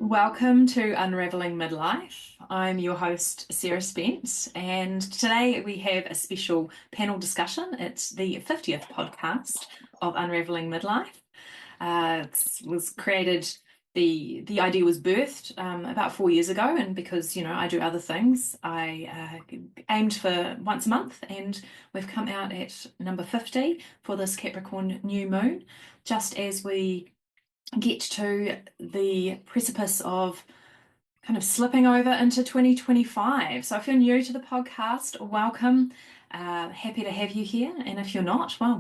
Welcome to Unraveling Midlife. I'm your host, Sarah Spence, and today we have a special panel discussion. It's the 50th podcast of Unraveling Midlife. It was created, the idea was birthed about 4 years ago, and because I do other things, I aimed for once a month, and we've come out at number 50 for this Capricorn new moon, just as we get to the precipice of kind of slipping over into 2025. So if you're new to the podcast, welcome. Happy to have you here. And if you're not, well,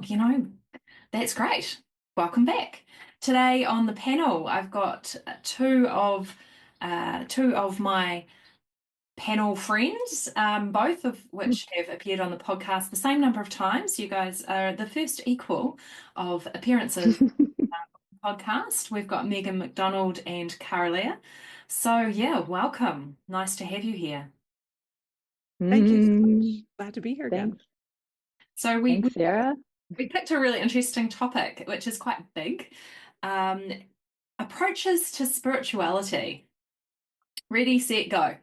that's great. Welcome back. Today on the panel, I've got two of my panel friends, both of which have appeared on the podcast the same number of times. You guys are the first equal of appearances podcast. We've got Megan Macdonald and Kara-Leah. So yeah, welcome. Nice to have you here. Thank you so much. Glad to be here again. Thanks. So we Thanks, Sarah. we picked a really interesting topic, which is quite big. Approaches to spirituality. Ready, set, go.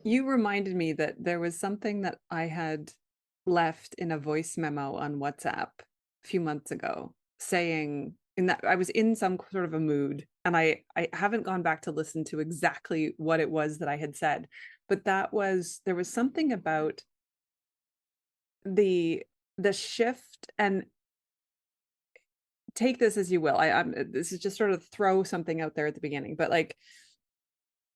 You reminded me that there was something that I had left in a voice memo on WhatsApp a few months ago saying in that I was in some sort of a mood, and I haven't gone back to listen to exactly what it was that I had said, but there was something about the shift, and take this as you will. This is just sort of throw something out there at the beginning, but like,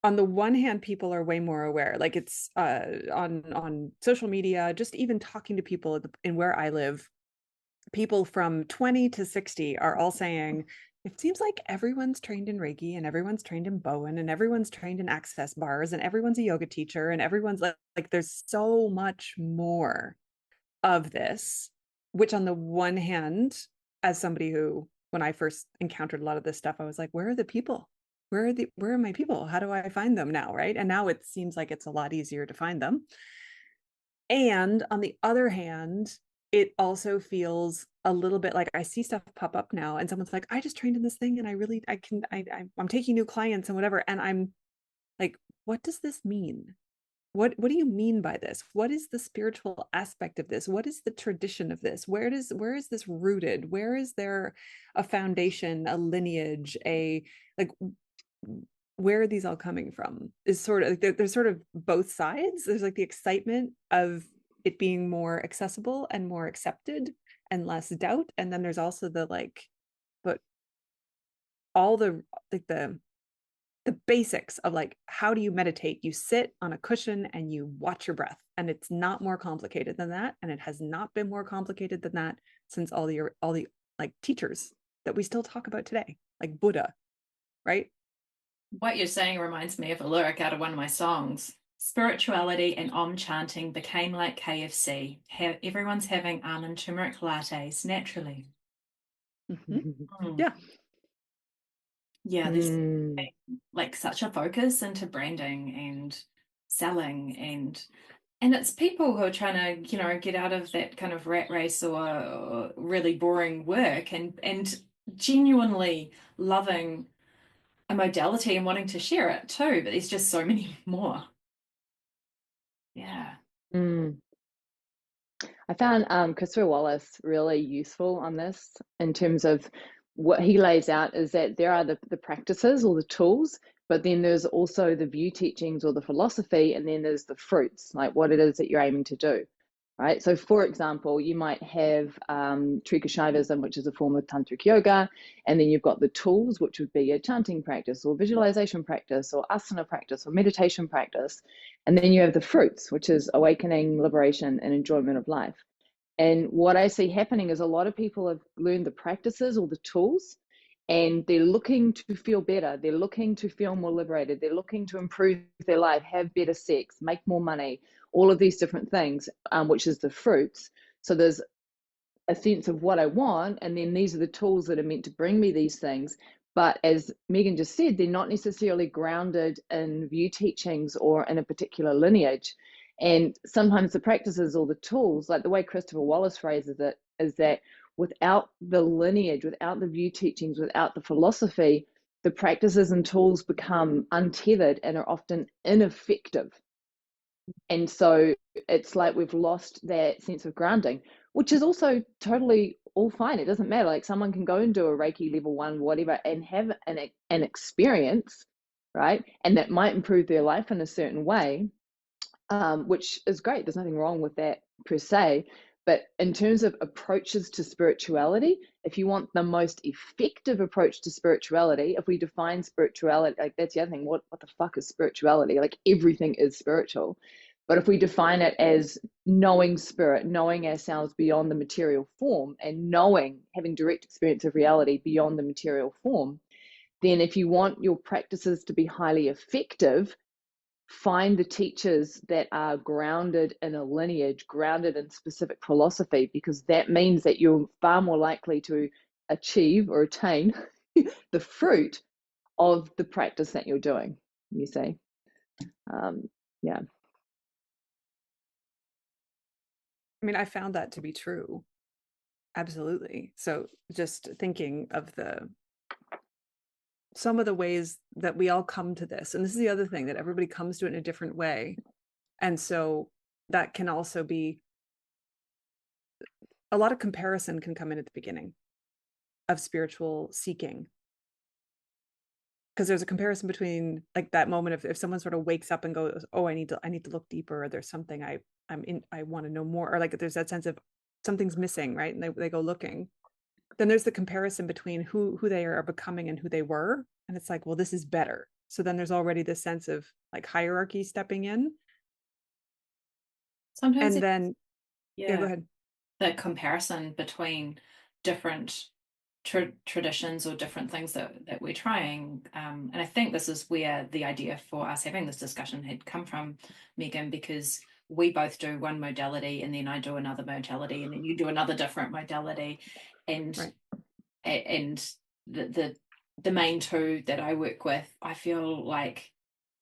on the one hand, people are way more aware. Like it's on social media, just even talking to people in where I live, people from 20 to 60 are all saying, it seems like everyone's trained in Reiki and everyone's trained in Bowen and everyone's trained in access bars and everyone's a yoga teacher and everyone's like there's so much more of this, which on the one hand, as somebody who, when I first encountered a lot of this stuff, I was like, where are the people? Where are my people? How do I find them now? Right. And now it seems like it's a lot easier to find them. And on the other hand, it also feels a little bit like I see stuff pop up now and someone's like, I just trained in this thing and I'm taking new clients and whatever. And I'm like, what does this mean? What do you mean by this? What is the spiritual aspect of this? What is the tradition of this? Where is this rooted? Where is there a foundation, a lineage, where are these all coming from? Is sort of like there's sort of both sides. There's like the excitement of it being more accessible and more accepted and less doubt, and then there's also the but all the basics of like, how do you meditate? You sit on a cushion and you watch your breath, and it's not more complicated than that, and it has not been more complicated than that since all the like teachers that we still talk about today, like Buddha, right? What you're saying reminds me of a lyric out of one of my songs. Spirituality and Om chanting became like KFC. Everyone's having almond turmeric lattes naturally. Yeah. Yeah, there's like such a focus into branding and selling, and it's people who are trying to get out of that kind of rat race or really boring work and genuinely loving a modality and wanting to share it too, but there's just so many more. Yeah. I found Christopher Wallace really useful on this in terms of what he lays out is that there are the practices or the tools, but then there's also the view teachings or the philosophy, and then there's the fruits, like what it is that you're aiming to do. Right. So, for example, you might have Trika Shaivism, which is a form of tantric yoga, and then you've got the tools, which would be a chanting practice or visualization practice or asana practice or meditation practice. And then you have the fruits, which is awakening, liberation, and enjoyment of life. And what I see happening is a lot of people have learned the practices or the tools, and they're looking to feel better. They're looking to feel more liberated. They're looking to improve their life, have better sex, make more money, all of these different things, which is the fruits. So there's a sense of what I want, and then these are the tools that are meant to bring me these things. But as Megan just said, they're not necessarily grounded in view teachings or in a particular lineage. And sometimes the practices or the tools, like the way Christopher Wallace phrases it, is that without the lineage, without the view teachings, without the philosophy, the practices and tools become untethered and are often ineffective. And so it's like we've lost that sense of grounding, which is also totally all fine. It doesn't matter. Like someone can go and do a Reiki level 1, whatever, and have an experience, right? And that might improve their life in a certain way, which is great. There's nothing wrong with that per se. But in terms of approaches to spirituality, if you want the most effective approach to spirituality, if we define spirituality, like that's the other thing, what the fuck is spirituality? Like everything is spiritual. But if we define it as knowing spirit, knowing ourselves beyond the material form, and having direct experience of reality beyond the material form, then if you want your practices to be highly effective, find the teachers that are grounded in a lineage, grounded in specific philosophy, because that means that you're far more likely to achieve or attain the fruit of the practice that you're doing, you see. Yeah. I mean, I found that to be true. Absolutely. So just thinking of some of the ways that we all come to this, and this is the other thing, that everybody comes to it in a different way. And so that can also be a lot of comparison can come in at the beginning of spiritual seeking. Because there's a comparison between like that moment of if someone sort of wakes up and goes, oh, I need to look deeper, or there's something I want to know more, or like there's that sense of something's missing, right? And they go looking. Then there's the comparison between who they are becoming and who they were. And it's like, well, this is better. So then there's already this sense of like hierarchy stepping in. Sometimes And then, yeah, go ahead. The comparison between different traditions or different things that we're trying. And I think this is where the idea for us having this discussion had come from, Megan, because we both do one modality and then I do another modality and then you do another different modality. And right. And the main two that I work with, I feel like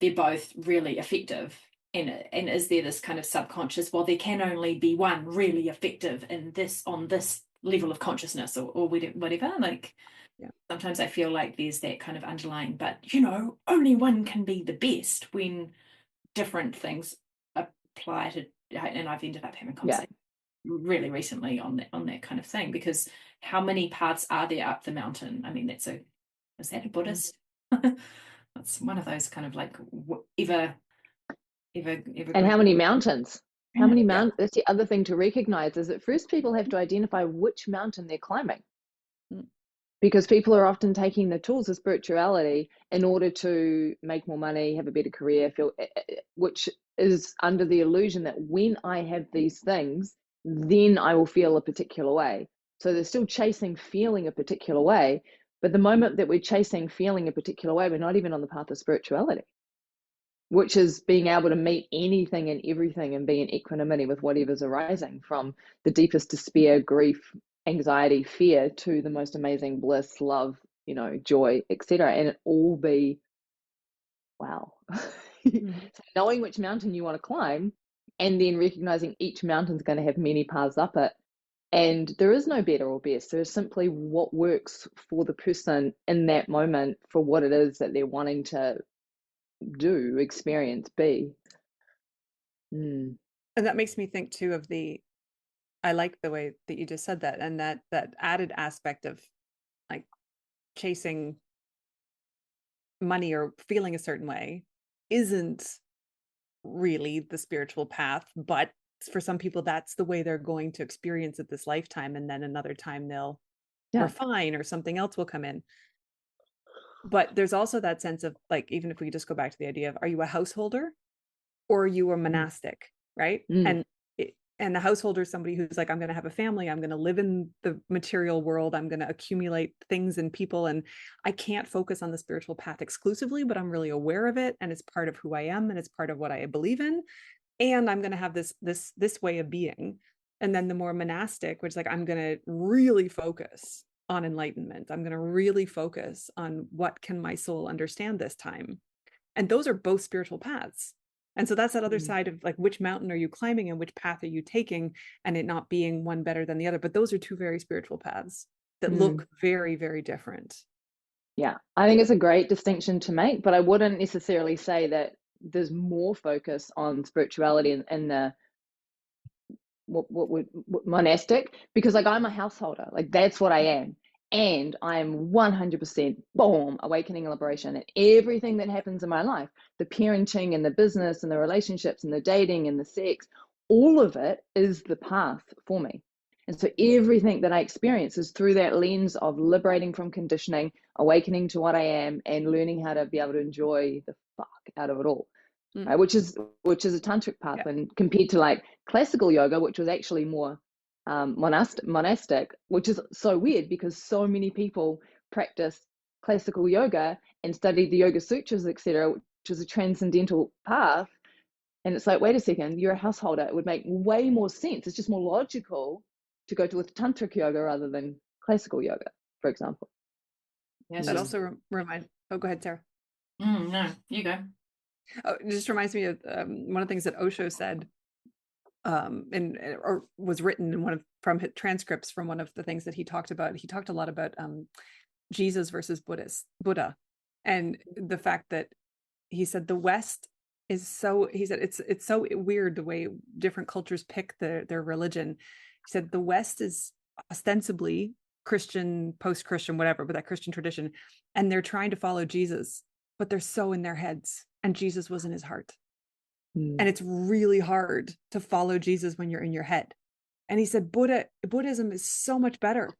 they're both really effective. And is there this kind of subconscious, well, there can only be one really effective in this, on this level of consciousness or whatever. Like, yeah. Sometimes I feel like there's that kind of underlying, but only one can be the best, when different things apply to, and I've ended up having conversations really recently on that kind of thing, because how many paths are there up the mountain? I mean, is that a Buddhist? That's one of those kind of like ever. And how many mountains? How many mountains? That's the other thing to recognize, is that first people have to identify which mountain they're climbing. Because people are often taking the tools of spirituality in order to make more money, have a better career, which is under the illusion that when I have these things, then I will feel a particular way. So they're still chasing feeling a particular way. But the moment that we're chasing feeling a particular way, we're not even on the path of spirituality, which is being able to meet anything and everything and be in equanimity with whatever's arising, from the deepest despair, grief, anxiety, fear, to the most amazing bliss, love, joy, etc. And it all be wow. So knowing which mountain you want to climb, and then recognizing each mountain's going to have many paths up it. And there is no better or best. There's simply what works for the person in that moment, for what it is that they're wanting to do, experience, be. And that makes me think too of I like the way that you just said that, and that added aspect of like chasing money or feeling a certain way isn't really the spiritual path, but for some people that's the way they're going to experience it this lifetime, and then another time they'll refine, or something else will come in. But there's also that sense of like, even if we just go back to the idea of, are you a householder or are you a monastic, right? And the householder is somebody who's like, I'm going to have a family, I'm going to live in the material world, I'm going to accumulate things and people, and I can't focus on the spiritual path exclusively, but I'm really aware of it, and it's part of who I am, and it's part of what I believe in, and I'm going to have this way of being. And then the more monastic, which is like, I'm going to really focus on enlightenment, I'm going to really focus on what can my soul understand this time. And those are both spiritual paths. And so that's that other side of like, which mountain are you climbing and which path are you taking, and it not being one better than the other. But those are two very spiritual paths that look very, very different. Yeah, I think it's a great distinction to make, but I wouldn't necessarily say that there's more focus on spirituality in the what monastic, because like I'm a householder, like that's what I am. And I am 100% boom, awakening and liberation. And everything that happens in my life, the parenting and the business and the relationships and the dating and the sex, all of it is the path for me. And so everything that I experience is through that lens of liberating from conditioning, awakening to what I am, and learning how to be able to enjoy the fuck out of it all. Right? Which is a tantric path, and compared to like classical yoga, which was actually more monastic, which is so weird because so many people practice classical yoga and study the Yoga Sutras, etc., which is a transcendental path. And it's like, wait a second, you're a householder. It would make way more sense. It's just more logical to go to with tantric yoga rather than classical yoga, for example. Yeah, that also reminds. Oh, go ahead, Sarah. No, you go. Oh, it just reminds me of one of the things that Osho said, or was written in from his transcripts from one of the things that he talked about. He talked a lot about Jesus versus Buddha, and the fact that he said the West is so. He said it's so weird the way different cultures pick their religion. He said the West is ostensibly Christian, post-Christian, whatever, but that Christian tradition, and they're trying to follow Jesus, but they're so in their heads. And Jesus was in his heart. And it's really hard to follow Jesus when you're in your head. And he said, Buddhism is so much better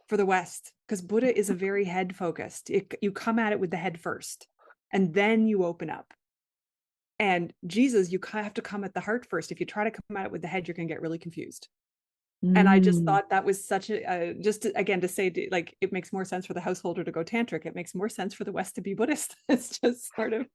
for the West because Buddha is a very head focused. You come at it with the head first, and then you open up. And Jesus, you have to come at the heart first. If you try to come at it with the head, you're going to get really confused. And I just thought that was such just again to say, like, it makes more sense for the householder to go tantric. It makes more sense for the West to be Buddhist. It's just sort of.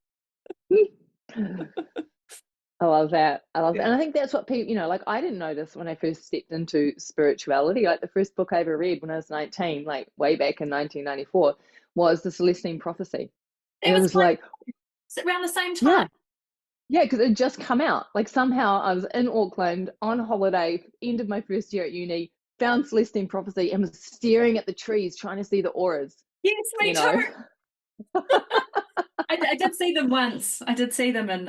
I love that. And I think that's what people, like I didn't notice when I first stepped into spirituality. Like the first book I ever read when I was 19, like way back in 1994, was The Celestine Prophecy. And it was like around the same time. Yeah, because it had just come out. Like somehow I was in Auckland on holiday, end of my first year at uni, found Celestine Prophecy and was staring at the trees trying to see the auras. Yes, me too. I did see them once. I did see them at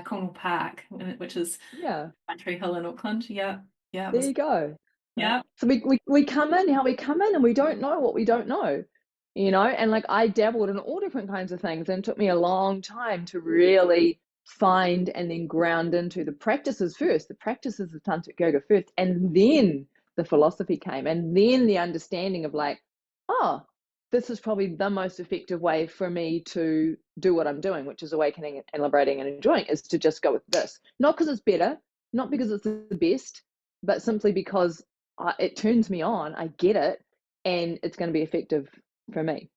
Cornwall Park, which is Country Hill in Auckland. Yeah. There you go. Yeah. So we come in how we come in, and we don't know what we don't know, and like I dabbled in all different kinds of things, and it took me a long time to really find and then ground into the practices first, the practices of tantric yoga first, and then the philosophy came, and then the understanding of like, oh, this is probably the most effective way for me to do what I'm doing, which is awakening and liberating and enjoying, is to just go with this. Not because it's better, not because it's the best, but simply because it turns me on, I get it, and it's going to be effective for me.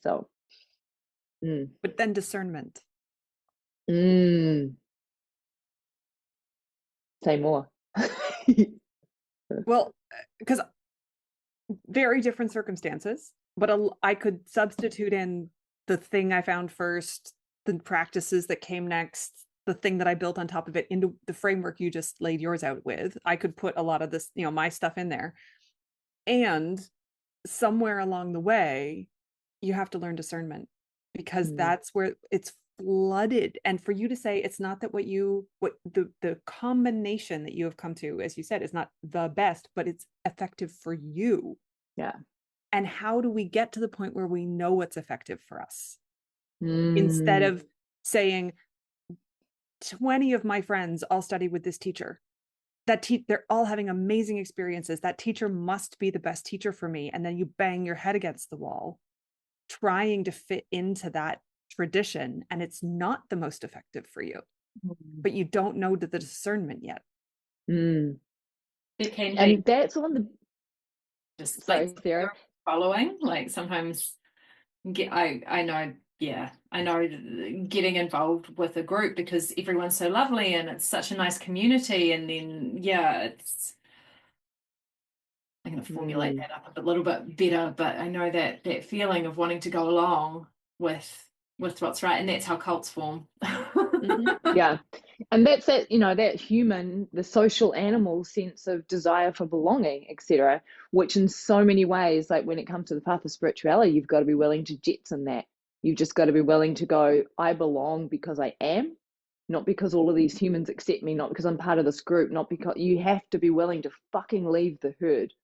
So. But then discernment. Say more. Well, because very different circumstances, but I could substitute in the thing I found first, the practices that came next, the thing that I built on top of it into the framework you just laid yours out with. I could put a lot of this, my stuff in there. And somewhere along the way, you have to learn discernment, because that's where it's flooded. And for you to say it's not that what the combination that you have come to, as you said, is not the best, but it's effective for you. Yeah. And how do we get to the point where we know what's effective for us? Instead of saying 20 of my friends all study with this teacher, they're all having amazing experiences. That teacher must be the best teacher for me. And then you bang your head against the wall, trying to fit into that tradition. And it's not the most effective for you, but you don't know the discernment yet. It can and that's on the just sorry, Sarah. Following, like sometimes I know getting involved with a group because everyone's so lovely and it's such a nice community, and then I'm going to formulate that up a little bit better, but I know that feeling of wanting to go along with with what's right, and that's how cults form. Yeah. And that's that, that human, the social animal sense of desire for belonging, etc., which in so many ways, like when it comes to the path of spirituality, you've got to be willing to jetson that. You've just got to be willing to go, I belong because I am, not because all of these humans accept me, not because I'm part of this group, not because you have to be willing to fucking leave the herd.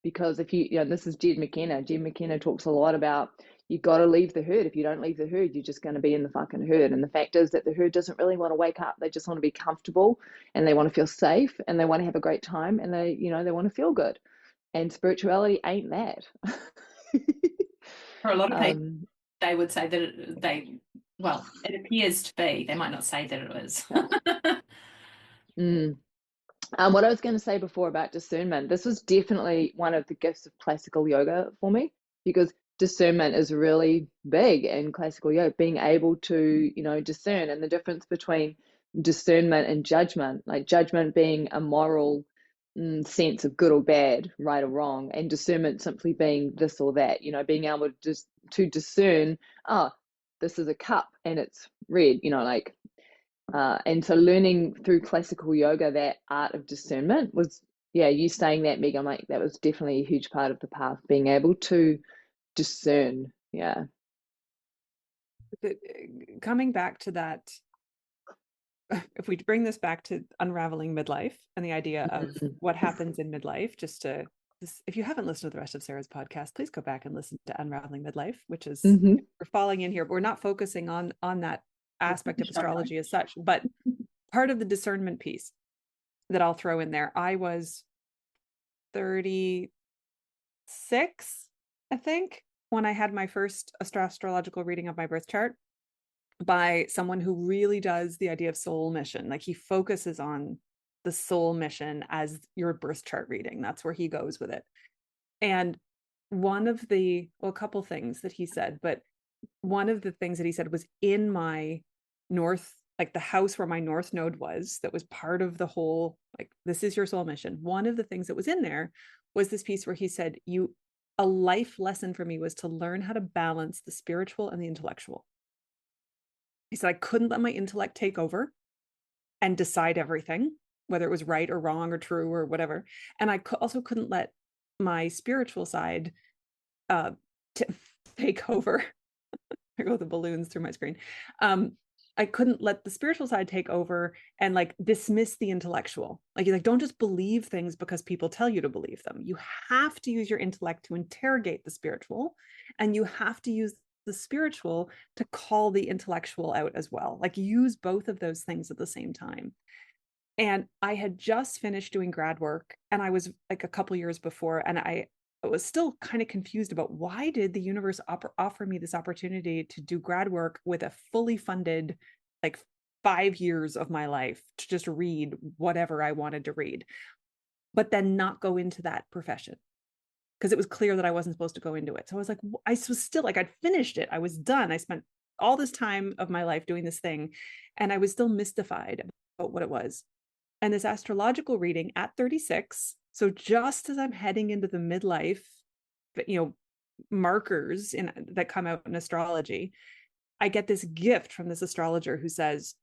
Because if this is Jed McKenna. Jed McKenna talks a lot about you've got to leave the herd. If you don't leave the herd, you're just going to be in the fucking herd. And the fact is that the herd doesn't really want to wake up. They just want to be comfortable, and they want to feel safe, and they want to have a great time, and they want to feel good. And spirituality ain't that. For a lot of people, they would say that it appears to be. They might not say that it is. What I was going to say before about discernment, this was definitely one of the gifts of classical yoga for me, because discernment is really big in classical yoga, being able to, discern, and the difference between discernment and judgment, like judgment being a moral sense of good or bad, right or wrong, and discernment simply being this or that, being able to discern, this is a cup and it's red, and so learning through classical yoga that art of discernment was, you saying that, Meg, I'm like, that was definitely a huge part of the path, being able to discern. Yeah. Coming back to that, if we bring this back to unraveling midlife and the idea of what happens in midlife, if you haven't listened to the rest of Sarah's podcast, please go back and listen to Unraveling Midlife, which is we're falling in here, but we're not focusing on that aspect of astrology as such, but part of the discernment piece that I'll throw in there. I was 36, I think, when I had my first astrological reading of my birth chart by someone who really does the idea of soul mission. Like, he focuses on the soul mission as your birth chart reading. That's where he goes with it. And a couple things that he said, but one of the things that he said was in my north, like the house where my north node was, that was part of the whole, like, this is your soul mission. One of the things that was in there was this piece where he said, a life lesson for me was to learn how to balance the spiritual and the intellectual. He said, I couldn't let my intellect take over and decide everything, whether it was right or wrong or true or whatever. And I also couldn't let my spiritual side take over. I go with the balloons through my screen. I couldn't let the spiritual side take over and like dismiss the intellectual. Like, don't just believe things because people tell you to believe them. You have to use your intellect to interrogate the spiritual, and you have to use the spiritual to call the intellectual out as well. Like, use both of those things at the same time. And I had just finished doing grad work, and I was like a couple years before, and I was still kind of confused about why did the universe offer me this opportunity to do grad work with a fully funded, like, 5 years of my life to just read whatever I wanted to read, but then not go into that profession, because it was clear that I wasn't supposed to go into it. So I was like, I was still like, I'd finished it. I was done. I spent all this time of my life doing this thing, and I was still mystified about what it was. And this astrological reading at 36, so just as I'm heading into the midlife, markers that come out in astrology, I get this gift from this astrologer who says,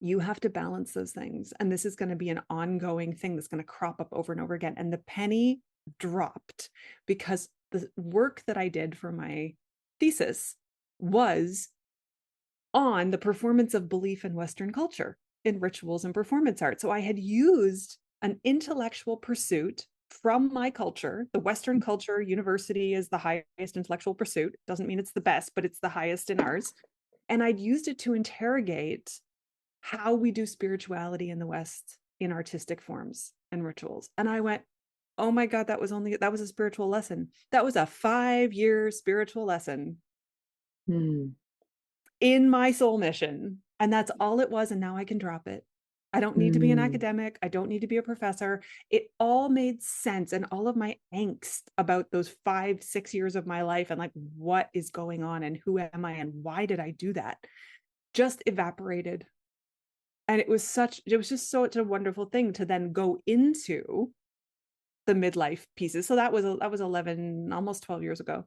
you have to balance those things. And this is going to be an ongoing thing that's going to crop up over and over again. And the penny dropped, because the work that I did for my thesis was on the performance of belief in Western culture, in rituals and performance art. So I had used an intellectual pursuit from my culture. The Western culture, university is the highest intellectual pursuit. Doesn't mean it's the best, but it's the highest in ours. And I'd used it to interrogate how we do spirituality in the West in artistic forms and rituals. And I went, oh my God, that was a spiritual lesson. That was a 5-year spiritual lesson in my soul mission. And that's all it was. And now I can drop it. I don't need to be an academic. I don't need to be a professor. It all made sense. And all of my angst about those 5-6 years of my life and like, what is going on and who am I and why did I do that, just evaporated. And it was just such a wonderful thing to then go into the midlife pieces. So that was 11, almost 12 years ago.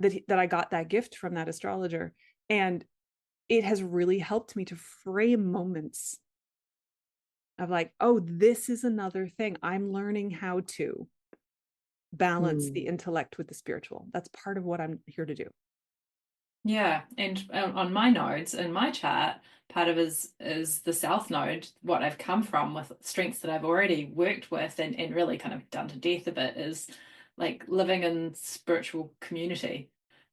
that I got that gift from that astrologer. And it has really helped me to frame moments of like, oh, this is another thing. I'm learning how to balance the intellect with the spiritual. That's part of what I'm here to do. Yeah, and on my nodes in my chart, part of is the South Node, what I've come from with strengths that I've already worked with and really kind of done to death a bit is like living in spiritual community.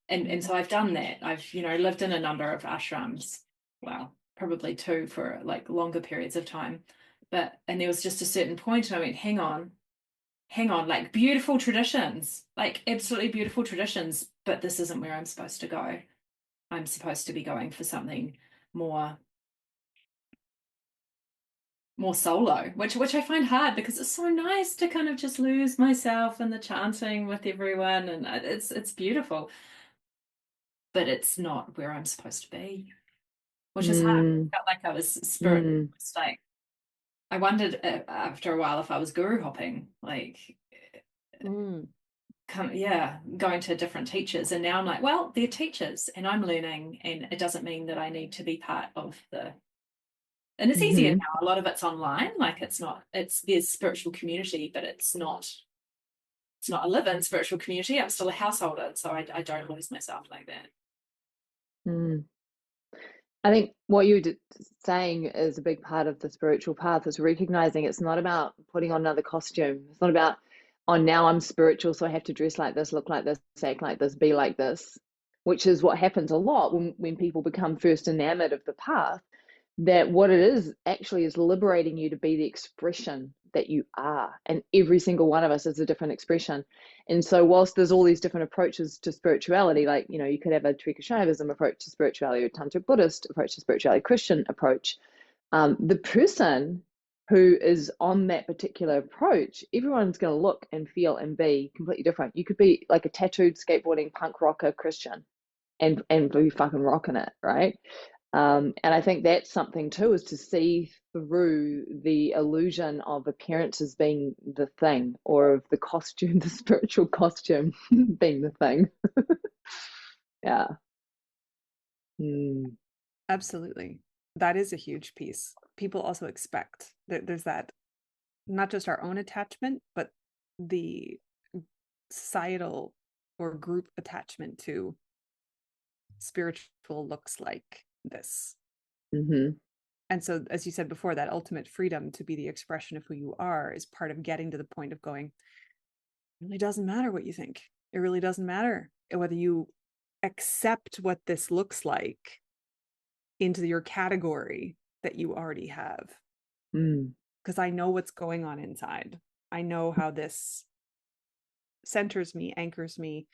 And so I've done that. I've, lived in a number of ashrams, well, probably two for like longer periods of time. And there was just a certain point and I went, hang on, like beautiful traditions, like absolutely beautiful traditions, but this isn't where I'm supposed to go. I'm supposed to be going for something more solo, which I find hard because it's so nice to kind of just lose myself in the chanting with everyone, and it's beautiful, but it's not where I'm supposed to be, which is hard. I felt like I was spiritual. It's like I wondered after a while if I was guru hopping, like going to different teachers, and now I'm like, well, they're teachers and I'm learning, and it doesn't mean that I need to be part of the. And it's easier now. A lot of it's online. Like there's spiritual community, but it's not a live-in spiritual community. I'm still a householder, so I don't lose myself like that. I think what you're saying is a big part of the spiritual path is recognizing it's not about putting on another costume. It's not about, oh, now I'm spiritual, so I have to dress like this, look like this, act like this, be like this, which is what happens a lot when people become first enamored of the path. That what it is actually is liberating you to be the expression that you are. And every single one of us is a different expression. And so whilst there's all these different approaches to spirituality, like, you could have a Shaivism approach to spirituality, or Tantra Buddhist approach to spirituality, Christian approach, the person who is on that particular approach, everyone's going to look and feel and be completely different. You could be like a tattooed skateboarding punk rocker Christian and be fucking rocking it, right? And I think that's something too, is to see through the illusion of appearances being the thing, or of the costume, the spiritual costume being the thing. Yeah. Absolutely. That is a huge piece. People also expect that there's that, not just our own attachment, but the societal or group attachment to spiritual looks like this. And so, as you said before, that ultimate freedom to be the expression of who you are is part of getting to the point of going, it really doesn't matter what you think. It really doesn't matter whether you accept what this looks like into your category that you already have. Because I know what's going on inside. I know how this centers me, anchors me,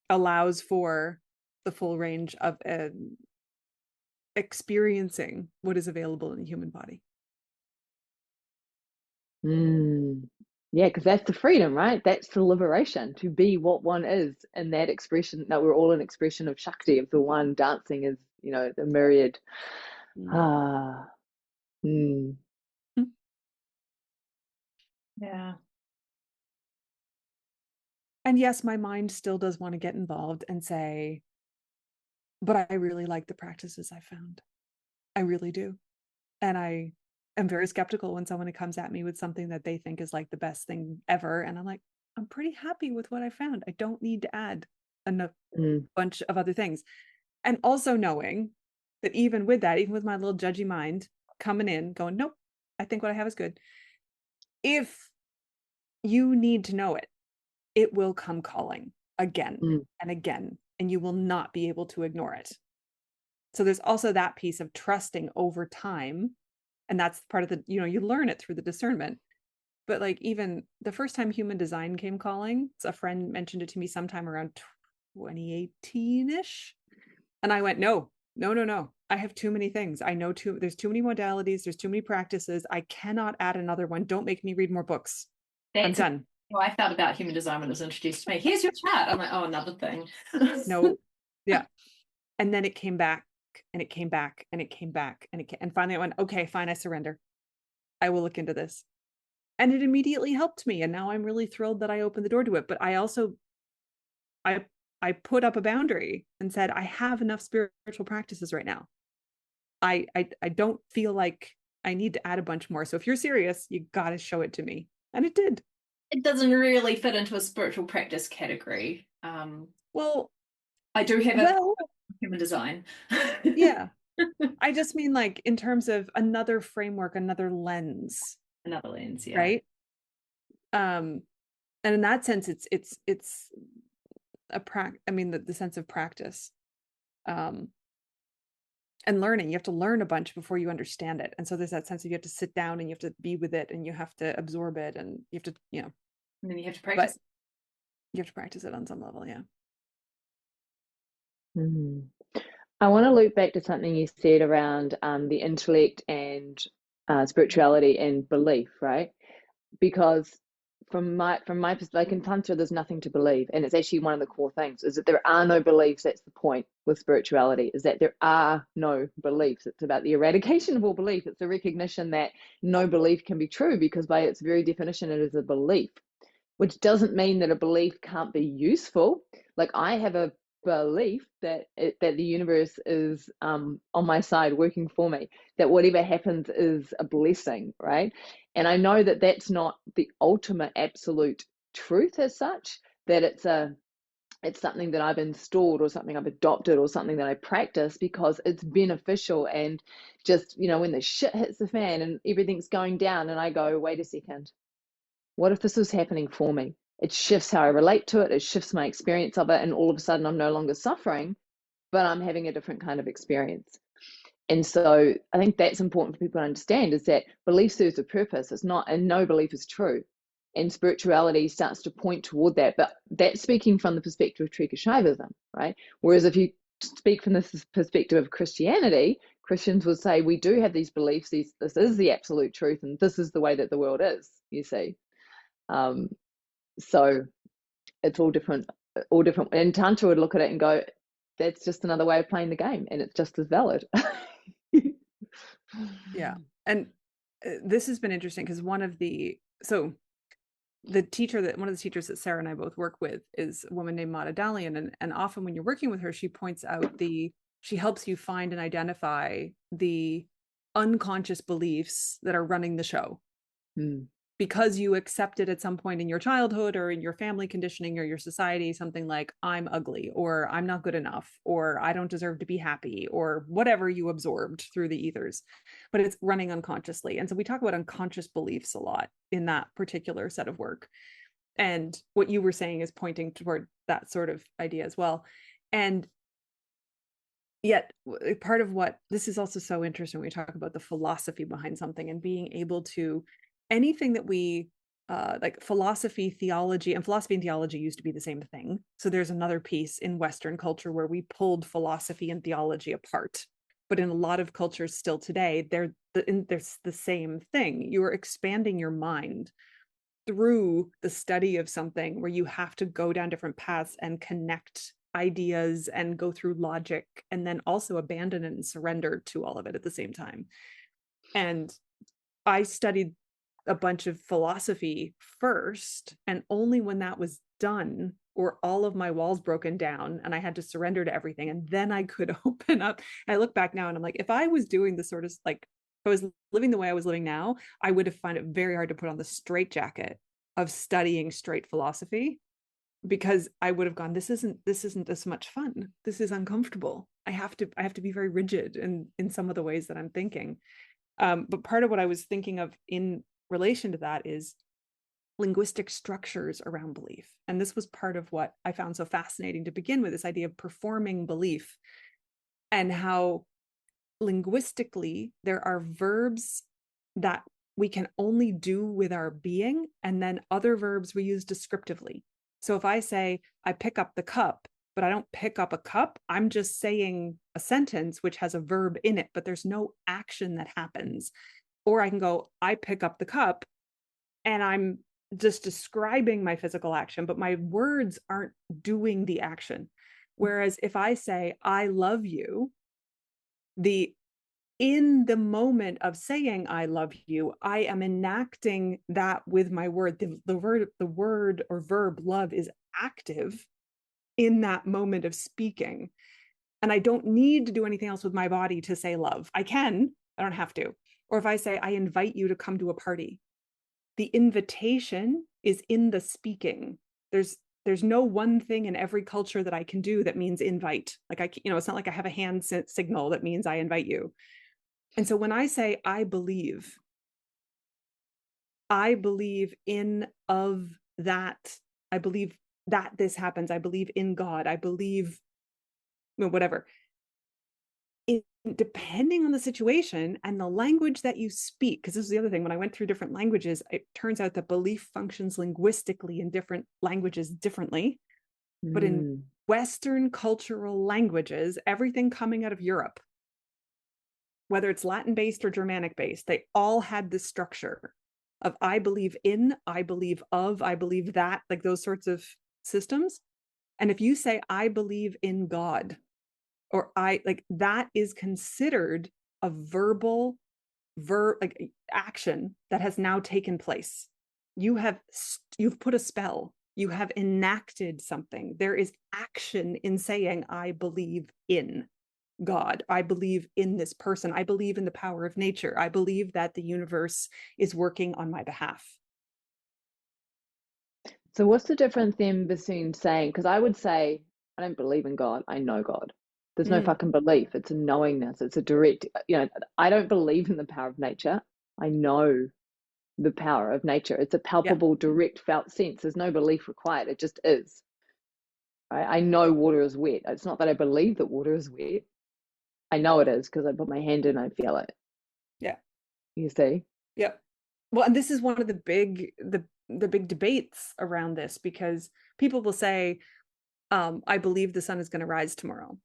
allows for the full range of experiencing what is available in the human body. Yeah, because that's the freedom, right? That's the liberation, to be what one is in that expression. That we're all an expression of Shakti, of the one dancing as, the myriad. Yeah. And yes, my mind still does want to get involved and say, but I really like the practices I found. I really do. And I am very skeptical when someone comes at me with something that they think is like the best thing ever. And I'm like, I'm pretty happy with what I found. I don't need to add a bunch of other things. And also knowing that even with that, even with my little judgy mind coming in, going, nope, I think what I have is good. If you need to know it, it will come calling again and again, and you will not be able to ignore it. So there's also that piece of trusting over time. And that's part of the, you learn it through the discernment. But like even the first time human design came calling, a friend mentioned it to me sometime around 2018-ish. And I went, no. I have too many things. I know there's too many modalities. There's too many practices. I cannot add another one. Don't make me read more books. I'm done. I felt about human design when it was introduced to me. Here's your chart. I'm like, oh, another thing. No. Yeah. And then it came back and it came back and it came back and finally I went, okay, fine. I surrender. I will look into this. And it immediately helped me. And now I'm really thrilled that I opened the door to it. But I also I put up a boundary and said, I have enough spiritual practices right now. I don't feel like I need to add a bunch more. So if you're serious, you got to show it to me. And it did. It doesn't really fit into a spiritual practice category. Well, I do have a human design. Yeah. I just mean like in terms of another framework, another lens. Another lens, yeah. Right. And in that sense, it's the sense of practice. And learning, you have to learn a bunch before you understand it. And so there's that sense of you have to sit down and you have to be with it and you have to absorb it and you have to, and then you have to practice. You have to practice it on some level. Yeah. I want to loop back to something you said around the intellect and spirituality and belief, right? Because from my perspective, like in tantra, there's nothing to believe, and it's actually one of the core things is that there are no beliefs. That's the point with spirituality, is that there are no beliefs. It's about the eradication of all belief. It's the recognition that no belief can be true, because by its very definition it is a belief, which doesn't mean that a belief can't be useful. Like I have a belief that the universe is on my side working for me, that whatever happens is a blessing, right? And I know that that's not the ultimate absolute truth as such, that it's something that I've installed or something I've adopted or something that I practice because it's beneficial. And just, when the shit hits the fan and everything's going down and I go, wait a second, what if this was happening for me? It shifts how I relate to it. It shifts my experience of it. And all of a sudden I'm no longer suffering, but I'm having a different kind of experience. And so I think that's important for people to understand, is that belief serves a purpose. It's not, and no belief is true. And spirituality starts to point toward that. But that's speaking from the perspective of Trika Shaivism, right? Whereas if you speak from this perspective of Christianity, Christians would say, we do have these beliefs. This is the absolute truth. And this is the way that the world is, you see. So it's all different. And Tantra would look at it and go, that's just another way of playing the game, and it's just as valid. Yeah. And this has been interesting because one of the teachers that Sarah and I both work with is a woman named Mata Dalian. And often when you're working with her, she points out she helps you find and identify the unconscious beliefs that are running the show. Because you accepted at some point in your childhood or in your family conditioning or your society, something like I'm ugly, or I'm not good enough, or I don't deserve to be happy, or whatever you absorbed through the ethers, but it's running unconsciously. And so we talk about unconscious beliefs a lot in that particular set of work. And what you were saying is pointing toward that sort of idea as well. And yet part of what this is also so interesting when we talk about the philosophy behind something and being able to anything that we like philosophy and theology used to be the same thing. So there's another piece in Western culture where we pulled philosophy and theology apart. But in a lot of cultures still today, there's the same thing. You are expanding your mind through the study of something where you have to go down different paths and connect ideas and go through logic and then also abandon and surrender to all of it at the same time. And I studied a bunch of philosophy first, and only when that was done were all of my walls broken down and I had to surrender to everything, and then I could open up. I look back now and I'm like, if I was doing the sort of like, if I was living the way I was living now, I would have found it very hard to put on the straitjacket of studying straight philosophy, because I would have gone, this isn't as much fun. This is uncomfortable. I have to be very rigid in some of the ways that I'm thinking. But part of what I was thinking of in relation to that is linguistic structures around belief. And this was part of what I found so fascinating to begin with, this idea of performing belief, and how linguistically there are verbs that we can only do with our being, and then other verbs we use descriptively. So if I say, I pick up the cup, but I don't pick up a cup, I'm just saying a sentence which has a verb in it, but there's no action that happens. Or I can go, I pick up the cup, and I'm just describing my physical action, but my words aren't doing the action. Whereas if I say, I love you, in the moment of saying I love you, I am enacting that with my word. The word or verb love is active, in that moment of speaking. And I don't need to do anything else with my body to say love. I can, I don't have to. Or if I say, I invite you to come to a party, the invitation is in the speaking. There's no one thing in every culture that I can do that means invite. Like it's not like I have a hand signal that means I invite you. And so when I say, I believe in of that, I believe that this happens. I believe in God. I believe whatever. Depending on the situation and the language that you speak, because this is the other thing, when I went through different languages, it turns out that belief functions linguistically in different languages differently. But in Western cultural languages, everything coming out of Europe, whether it's Latin-based or Germanic-based, they all had this structure of I believe in, I believe of, I believe that, like those sorts of systems. And if you say, I believe in God, or that is considered a verbal action that has now taken place. You've put a spell. You have enacted something. There is action in saying, I believe in God. I believe in this person. I believe in the power of nature. I believe that the universe is working on my behalf. So what's the difference then between saying, because I would say, I don't believe in God, I know God. There's no fucking belief. It's a knowingness. It's a direct, I don't believe in the power of nature. I know the power of nature. It's a palpable, direct, felt sense. There's no belief required. It just is. I know water is wet. It's not that I believe that water is wet. I know it is because I put my hand in and I feel it. Yeah. You see? Yep. Well, and this is one of the big debates around this, because people will say, I believe the sun is going to rise tomorrow.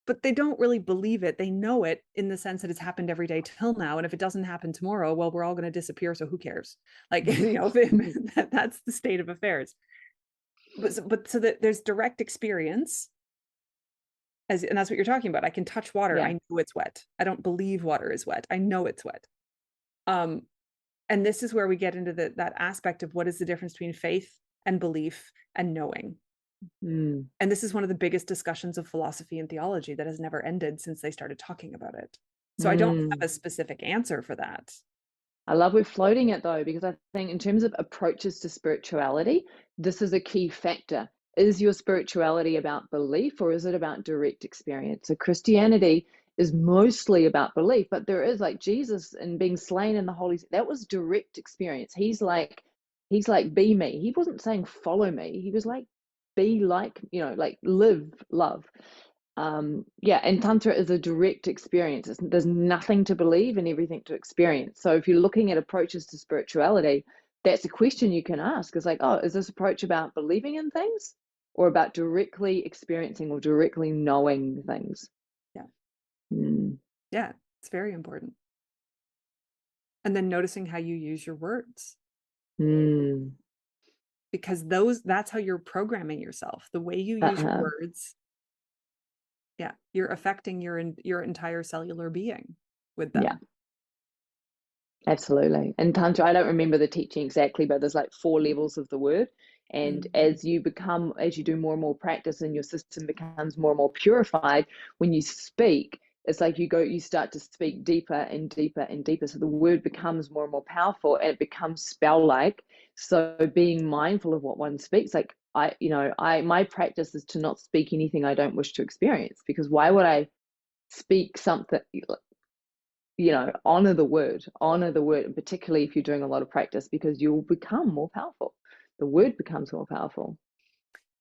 But they don't really believe it. They know it in the sense that it's happened every day till now. And if it doesn't happen tomorrow, well, we're all going to disappear. So who cares? Like, that's the state of affairs. But so that there's direct experience, and that's what you're talking about. I can touch water. Yeah. I know it's wet. I don't believe water is wet. I know it's wet. And this is where we get into that aspect of what is the difference between faith and belief and knowing. And this is one of the biggest discussions of philosophy and theology that has never ended since they started talking about it. So I don't have a specific answer for that. I love we're floating it though, because I think in terms of approaches to spirituality, this is a key factor. Is your spirituality about belief or is it about direct experience? So Christianity is mostly about belief, but there is like Jesus and being slain in the Holy, that was direct experience. He's like, be me. He wasn't saying follow me. He was like, be like, like live, love. And tantra is a direct experience. There's nothing to believe and everything to experience. So if you're looking at approaches to spirituality, that's a question you can ask. It's like, oh, is this approach about believing in things or about directly experiencing or directly knowing things? Yeah, it's very important. And then noticing how you use your words. Because that's how you're programming yourself. The way you use your words, you're affecting your entire cellular being with them. Yeah, absolutely. And tantra, I don't remember the teaching exactly, but there's like 4 levels of the word. And as you do more and more practice and your system becomes more and more purified, when you speak, it's like you start to speak deeper and deeper and deeper. So the word becomes more and more powerful and it becomes spell-like. So being mindful of what one speaks, like my practice is to not speak anything I don't wish to experience, because why would I speak something, honor the word, and particularly if you're doing a lot of practice, because you'll become more powerful. The word becomes more powerful.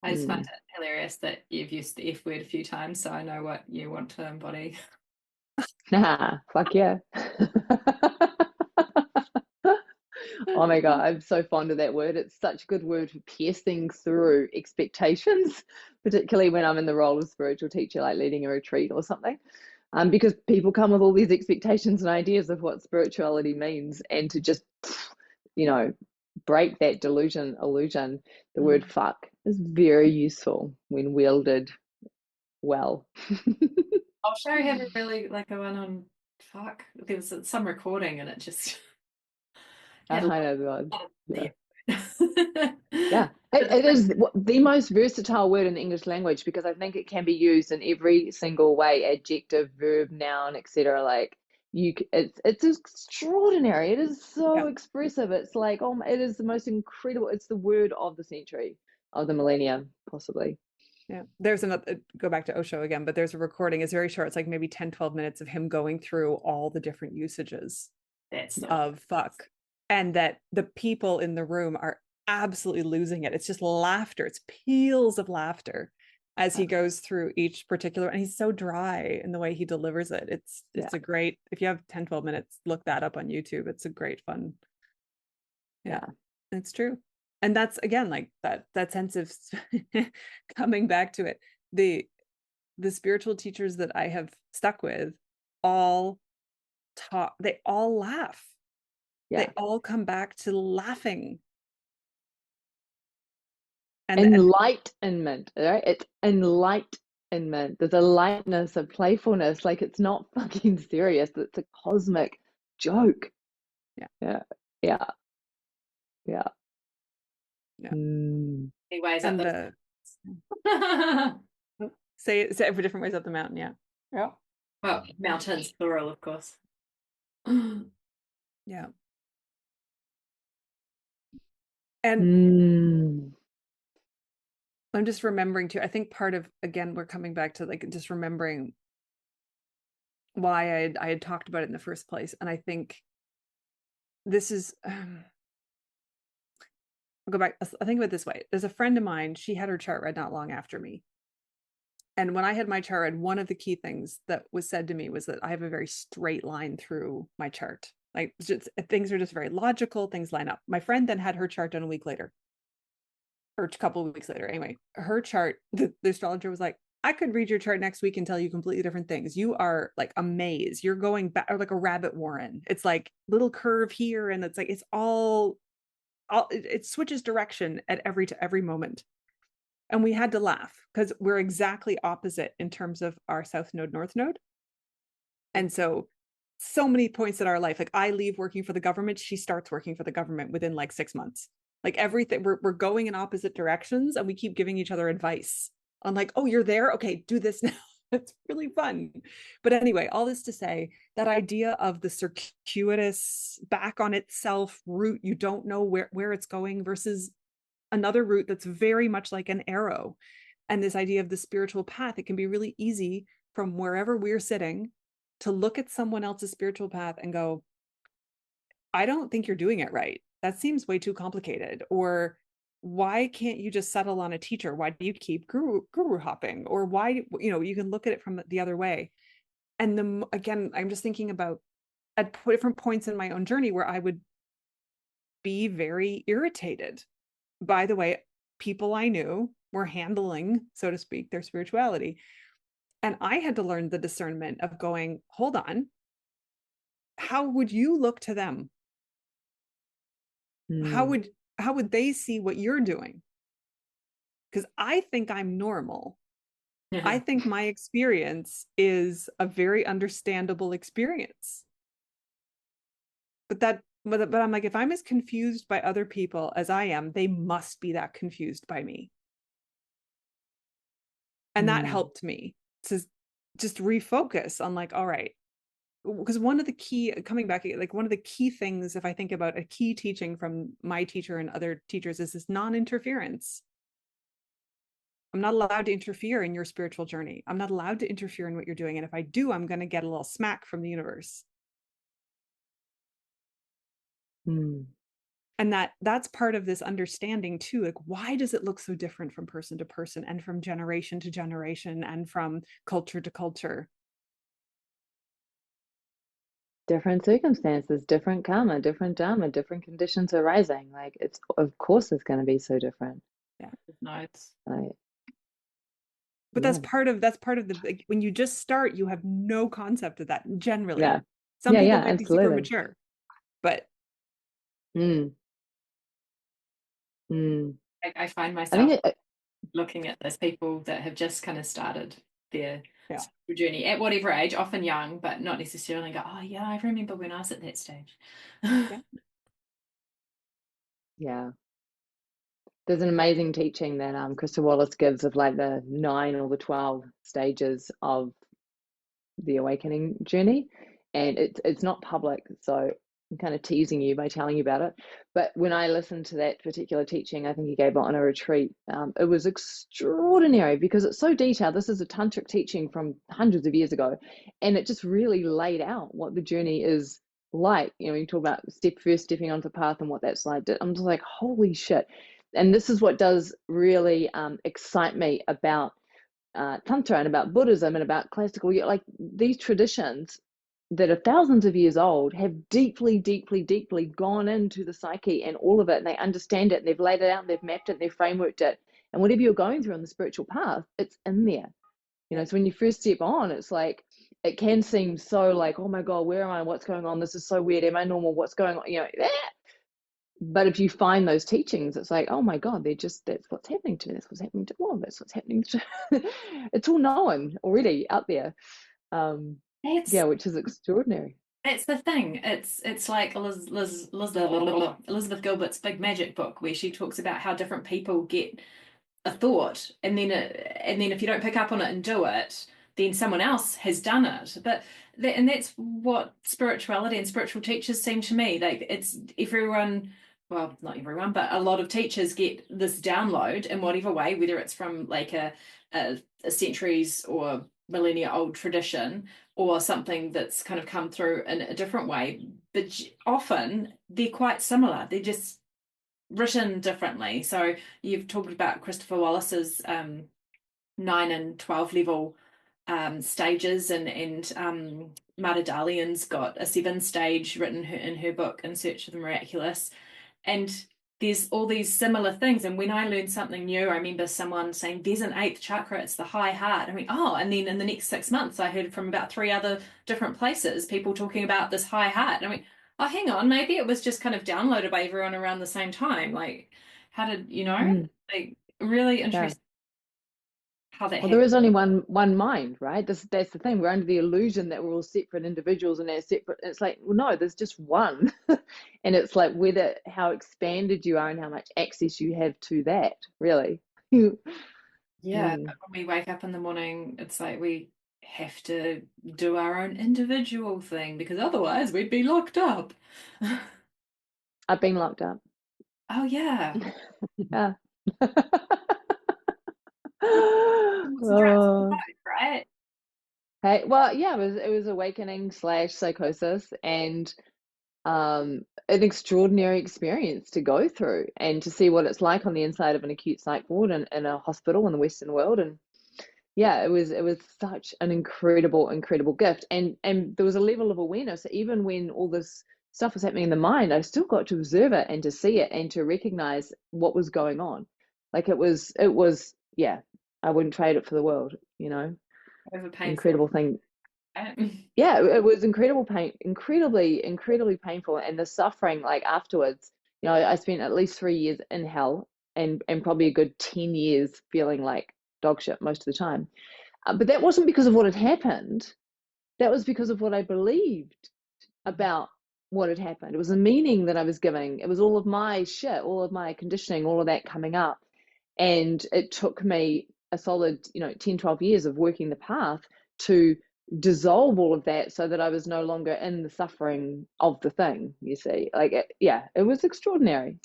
I just find it hilarious that you've used the F word a few times, so I know what you want to embody. Nah, fuck yeah. Oh my God, I'm so fond of that word. It's such a good word for piercing through expectations, particularly when I'm in the role of spiritual teacher, like leading a retreat or something. Because people come with all these expectations and ideas of what spirituality means, and to just, break that illusion, the word fuck is very useful when wielded well. I'll show you how to really like a one on fuck. There's some recording and it just I know, God. Yeah. Yeah. It is the most versatile word in the English language because I think it can be used in every single way, adjective, verb, noun, etc. Like it's extraordinary. It is so expressive. It's like, oh, it is the most incredible. It's the word of the century, of the millennium, possibly. Yeah, there's another, go back to Osho again, but there's a recording. It's very short. It's like maybe 10-12 minutes of him going through all the different usages of fuck, and that the people in the room are absolutely losing it. It's just laughter. It's peals of laughter as he goes through each particular, and he's so dry in the way he delivers it. It's a great, if you have 10-12 minutes, look that up on YouTube. It's a great fun. Yeah, it's true. And that's, again, like that sense of coming back to it. The spiritual teachers that I have stuck with all talk, they all laugh. They all come back to laughing. And enlightenment, right? It's enlightenment. There's a lightness, a playfulness, like it's not fucking serious. It's a cosmic joke. Yeah. Anyways, and say it for different ways up the mountain. Yeah. Well, mountains, plural, of course. Yeah. And I'm just remembering too, I think part of, again, we're coming back to like just remembering why I had talked about it in the first place. And I think this is, I'll go back. I think of it this way. There's a friend of mine, she had her chart read not long after me. And when I had my chart read, one of the key things that was said to me was that I have a very straight line through my chart. Like things are just very logical, things line up. My friend then had her chart done a week later, or a couple of weeks later. Anyway, her chart, the astrologer was like, I could read your chart next week and tell you completely different things. You are like a maze. You're going back, or like a rabbit warren. It's like little curve here, and it's like it's all it switches direction at every moment. And we had to laugh because we're exactly opposite in terms of our south node, north node. And so many points in our life, like I leave working for the government, she starts working for the government within like 6 months. Like everything, we're going in opposite directions, and we keep giving each other advice on like, oh, you're there, okay, do this now. It's really fun. But anyway, all this to say, that idea of the circuitous, back on itself route, you don't know where it's going, versus another route that's very much like an arrow. And this idea of the spiritual path, it can be really easy from wherever we're sitting to look at someone else's spiritual path and go, I don't think you're doing it right. That seems way too complicated. Or why can't you just settle on a teacher? Why do you keep guru hopping? Or why, you can look at it from the other way. And again, I'm just thinking about at different points in my own journey where I would be very irritated by the way people I knew were handling, so to speak, their spirituality. And I had to learn the discernment of going, hold on, how would you look to them? How would they see what you're doing? Because I think I'm normal. I think my experience is a very understandable experience. But I'm like, if I'm as confused by other people as I am, they must be that confused by me. And that helped me to just refocus on like, all right, because one of the key, coming back, like one of the key things, if I think about a key teaching from my teacher and other teachers, is this non-interference. I'm not allowed to interfere in your spiritual journey. I'm not allowed to interfere in what you're doing. And if I do, I'm going to get a little smack from the universe. And that's part of this understanding too. Like, why does it look so different from person to person, and from generation to generation, and from culture to culture? Different circumstances, different karma, different dharma, different conditions arising. Like of course it's going to be so different. Yeah, notes. Right. But that's part of the, like, when you just start, you have no concept of that generally. Yeah. Some people might absolutely. be super mature, but I find myself looking at those people that have just kind of started their journey at whatever age, often young, but not necessarily go, oh yeah, I remember when I was at that stage. Yeah. There's an amazing teaching that Krista Wallace gives of like the 9 or the 12 stages of the awakening journey, and it's not public, so I'm kind of teasing you by telling you about it. But when I listened to that particular teaching, I think he gave it on a retreat, it was extraordinary because it's so detailed. This is a tantric teaching from hundreds of years ago, and it just really laid out what the journey is like. You know, you talk about stepping onto the path and what that's like. I'm just like, holy shit. And this is what does really excite me about tantra and about Buddhism and about classical, like these traditions that are thousands of years old have deeply, deeply, deeply gone into the psyche and all of it, and they understand it, and they've laid it out, and they've mapped it, and they've frameworked it. And whatever you're going through on the spiritual path, it's in there. You know, so when you first step on, it's like, it can seem so like, oh my God, where am I? What's going on? This is so weird. Am I normal? What's going on? You know, but if you find those teachings, it's like, oh my God, that's what's happening to me. That's what's happening to all. That's what's happening to it's all known already out there. Yeah, which is extraordinary. It's the thing. It's like Elizabeth Gilbert's Big Magic book, where she talks about how different people get a thought, and then if you don't pick up on it and do it, then someone else has done it. And that's what spirituality and spiritual teachers seem to me. Like, it's everyone, well, not everyone, but a lot of teachers get this download in whatever way, whether it's from like a centuries or millennia old tradition, or something that's kind of come through in a different way. But often they're quite similar. They're just written differently. So you've talked about Christopher Wallace's 9 and 12 level stages, and Mata Dalian's got a 7 stage written in her book In Search of the Miraculous. And there's all these similar things. And when I learned something new, I remember someone saying, there's an 8th chakra, it's the high heart. I mean, oh, and then in the next 6 months, I heard from about 3 other different places, people talking about this high heart. I mean, oh, hang on, maybe it was just kind of downloaded by everyone around the same time. Like, how did, like, really interesting how that Well, happened. there is only one mind, right? That's the thing. We're under the illusion that we're all separate individuals and they're separate. It's like, well, no, there's just one. And it's like how expanded you are and how much access you have to that, really. Yeah, when we wake up in the morning, it's like we have to do our own individual thing, because otherwise we'd be locked up. I've been locked up. Oh yeah. Yeah. Right? Hey, well, yeah, it was awakening / psychosis, and an extraordinary experience to go through and to see what it's like on the inside of an acute psych ward in a hospital in the Western world. And yeah, it was such an incredible gift, and there was a level of awareness. Even when all this stuff was happening in the mind, I still got to observe it and to see it and to recognize what was going on. Like, it was yeah, I wouldn't trade it for the world, incredible thing. Yeah, it was incredibly painful, and the suffering, like, afterwards, I spent at least 3 years in hell, and probably a good 10 years feeling like dog shit most of the time. But that wasn't because of what had happened. That was because of what I believed about what had happened. It was the meaning that I was giving. It was all of my shit, all of my conditioning, all of that coming up. And it took me a solid, 10, 12 years of working the path to dissolve all of that, so that I was no longer in the suffering of the thing, you see. Like, it was extraordinary.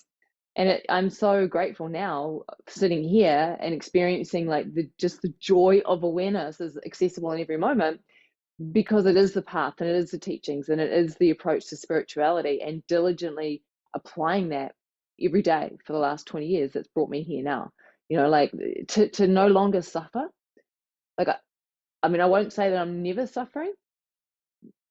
And I'm so grateful now, sitting here and experiencing like just the joy of awareness is accessible in every moment, because it is the path, and it is the teachings, and it is the approach to spirituality, and diligently applying that every day for the last 20 years that's brought me here now. Like, to no longer suffer. Like, I mean, I won't say that I'm never suffering,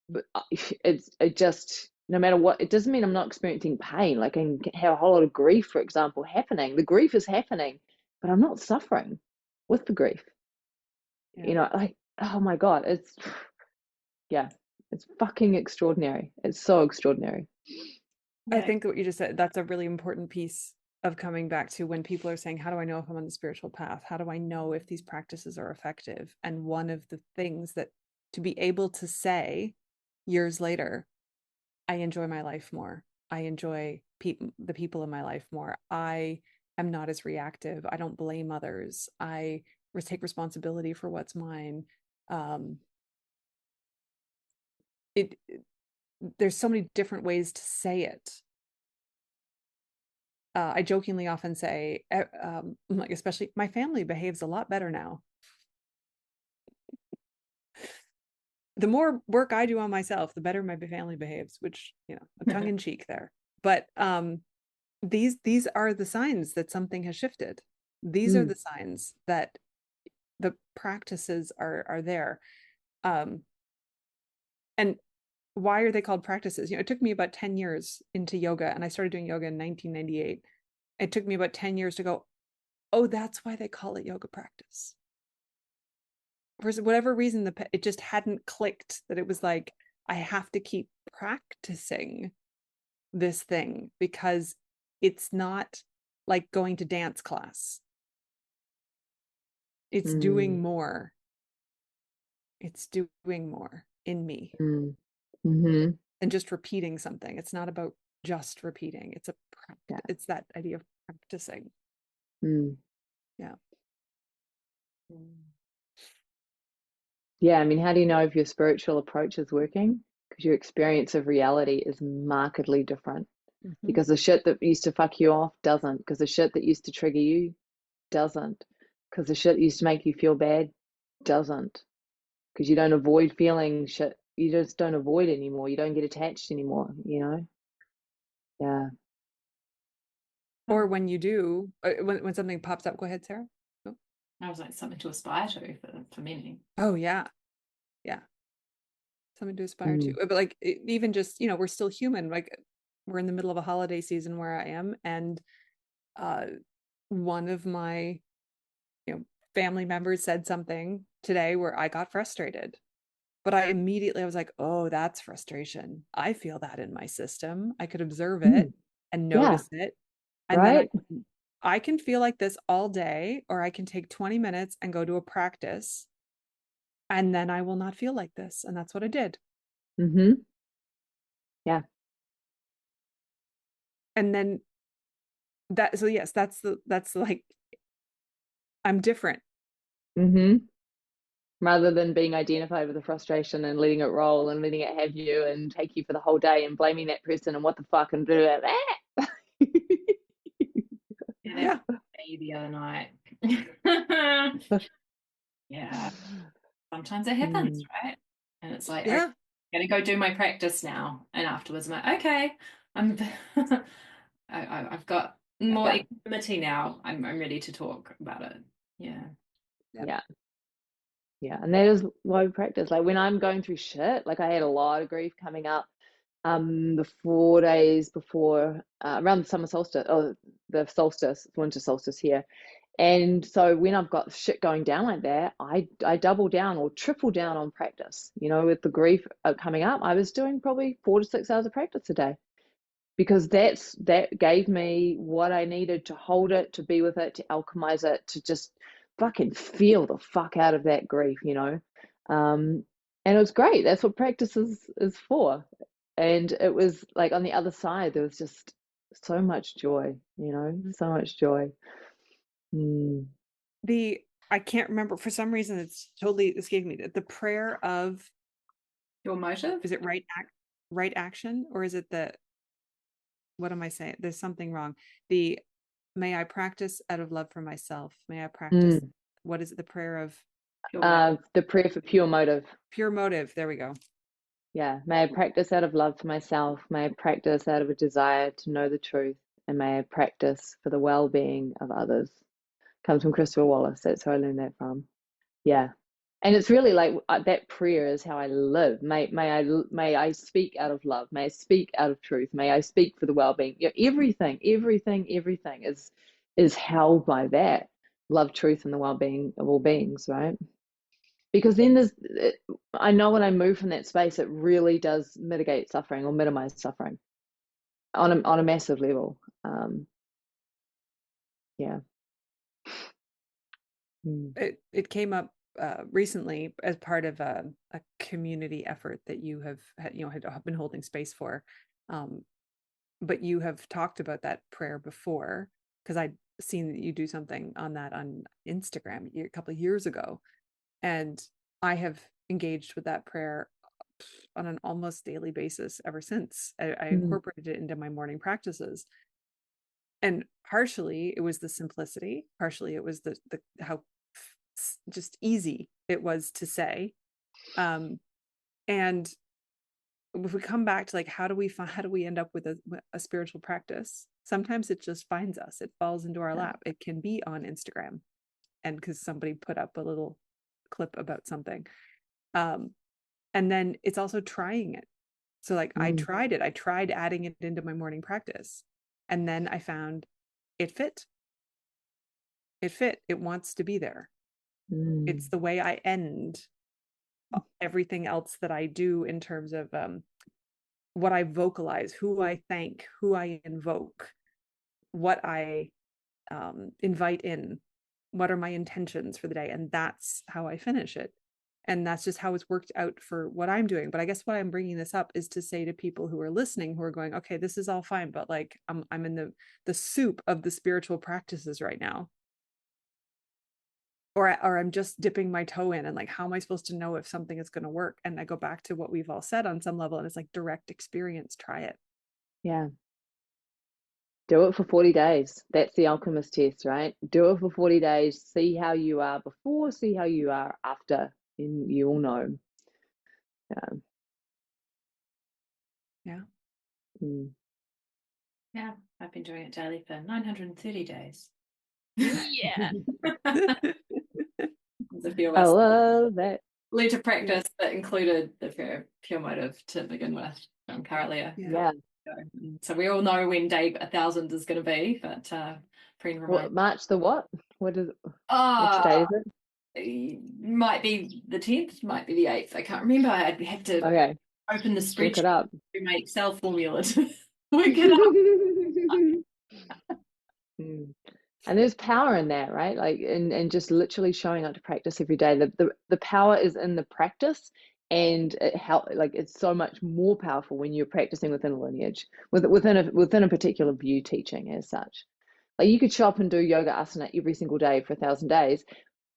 but it just, no matter what, it doesn't mean I'm not experiencing pain. Like, I can have a whole lot of grief, for example, happening. The grief is happening, but I'm not suffering with the grief. Yeah. Like, oh my God, it's fucking extraordinary. It's so extraordinary. I think what you just said, that's a really important piece of coming back to when people are saying, how do I know if I'm on the spiritual path? How do I know if these practices are effective? And one of the things that, to be able to say years later, I enjoy my life more. I enjoy the people in my life more. I am not as reactive. I don't blame others. I take responsibility for what's mine. There's so many different ways to say it. I jokingly often say, like, especially my family behaves a lot better now. The more work I do on myself, the better my family behaves, which, you know, a tongue in cheek there. But these are the signs that something has shifted. These are the signs that the practices are there. And why are they called practices? You know, it took me about 10 years into yoga, and I started doing yoga in 1998. It took me about 10 years to go, oh, that's why they call it yoga practice. For whatever reason, it just hadn't clicked that it was like, I have to keep practicing this thing because it's not like going to dance class. It's doing more. It's doing more in me than just repeating something. It's not about just repeating. It's it's that idea of practicing. Yeah. Yeah, I mean, how do you know if your spiritual approach is working? Because your experience of reality is markedly different. Because the shit that used to fuck you off doesn't. Because the shit that used to trigger you doesn't. Because the shit that used to make you feel bad doesn't. Because you don't avoid feeling shit. You just don't avoid anymore. You don't get attached anymore, you know? Yeah. Or when you do, when something pops up, go ahead, Sarah. Oh. I was like, something to aspire to for many. Oh, yeah. Yeah. Something to aspire to. But like, even just, you know, we're still human. Like, we're in the middle of a holiday season where I am. And one of my, you know, family members said something today where I got frustrated. But I was like, oh, that's frustration. I feel that in my system. I could observe it and notice it. And then I can feel like this all day, or I can take 20 minutes and go to a practice, and then I will not feel like this. And that's what I did. Yeah. And then so yes, that's like, I'm different. Rather than being identified with the frustration and letting it roll and letting it have you and take you for the whole day and blaming that person and what the fuck and do that. Yeah. The other night. Yeah. Sometimes it happens, right? And it's like, Yeah. I'm gonna go do my practice now. And afterwards I'm like, okay, I've got more equanimity now. I'm ready to talk about it. Yeah. And that is why we practice. Like when I'm going through shit, like I had a lot of grief coming up the 4 days before around the summer solstice, or the solstice, winter solstice here. And so when I've got shit going down like that, I double down or triple down on practice. You know, with the grief coming up, I was doing probably 4 to 6 hours of practice a day, because that gave me what I needed to hold it, to be with it, to alchemize it, to just fucking feel the fuck out of that grief, you know. And it was great. That's what practice is for. And it was like on the other side, there was just so much joy, you know, so much joy. I can't remember, for some reason it's totally escaped me, the prayer of your motive. Is it right action, or is it what am I saying? There's something wrong. May I practice out of love for myself. May I practice. What is it? The prayer of the prayer for pure motive. Pure motive. There we go. Yeah. May I practice out of love for myself. May I practice out of a desire to know the truth. And may I practice for the well-being of others. Comes from Christopher Wallace. That's who I learned that from. Yeah. And it's really like that prayer is how I live. May I speak out of love. May I speak out of truth. May I speak for the well-being. You know, everything is held by that love, truth, and the well-being of all beings, right? Because then I know when I move from that space, it really does mitigate suffering or minimize suffering on a massive level. Yeah. It came up recently as part of a community effort that you have had been holding space for, but you have talked about that prayer before. because I'd seen that you do something on that on Instagram a couple of years ago. And I have engaged with that prayer on an almost daily basis ever since. I incorporated it into my morning practices. And partially it was the simplicity, partially it was the how just easy it was to say. And if we come back to like, how do we end up with a spiritual practice? Sometimes it just finds us, it falls into our lap. It can be on Instagram, and because somebody put up a little clip about something. And then it's also trying it. So like I tried adding it into my morning practice, and then I found it fit. It wants to be there. It's the way I end everything else that I do in terms of what I vocalize, who I thank, who I invoke, what I invite in, what are my intentions for the day. And that's how I finish it. And that's just how it's worked out for what I'm doing. But I guess why I'm bringing this up is to say to people who are listening, who are going, okay, this is all fine, but like I'm in the soup of the spiritual practices right now. Or I'm just dipping my toe in, and like, how am I supposed to know if something is going to work? And I go back to what we've all said on some level, and it's like direct experience. Try it. Yeah. Do it for 40 days. That's the alchemist test, right? Do it for 40 days. See how you are before, see how you are after. And you all know. Yeah. Yeah. Yeah, I've been doing it daily for 930 days. Yeah. There's a few of I us love that. learned to practice that included the pure motive to begin with from Kara-Leah. Yeah. So we all know when day 1000 is going to be, but March the what? What is it? Which day is it? It might be the 10th, might be the 8th. I can't remember. I'd have to open the spreadsheet, look it up. Do my Excel formula to work it up. And there's power in that, right? Like, and just literally showing up to practice every day. The power is in the practice, and it's so much more powerful when you're practicing within a lineage, within a particular view teaching as such. Like, you could show up and do yoga asana every single day for 1,000 days,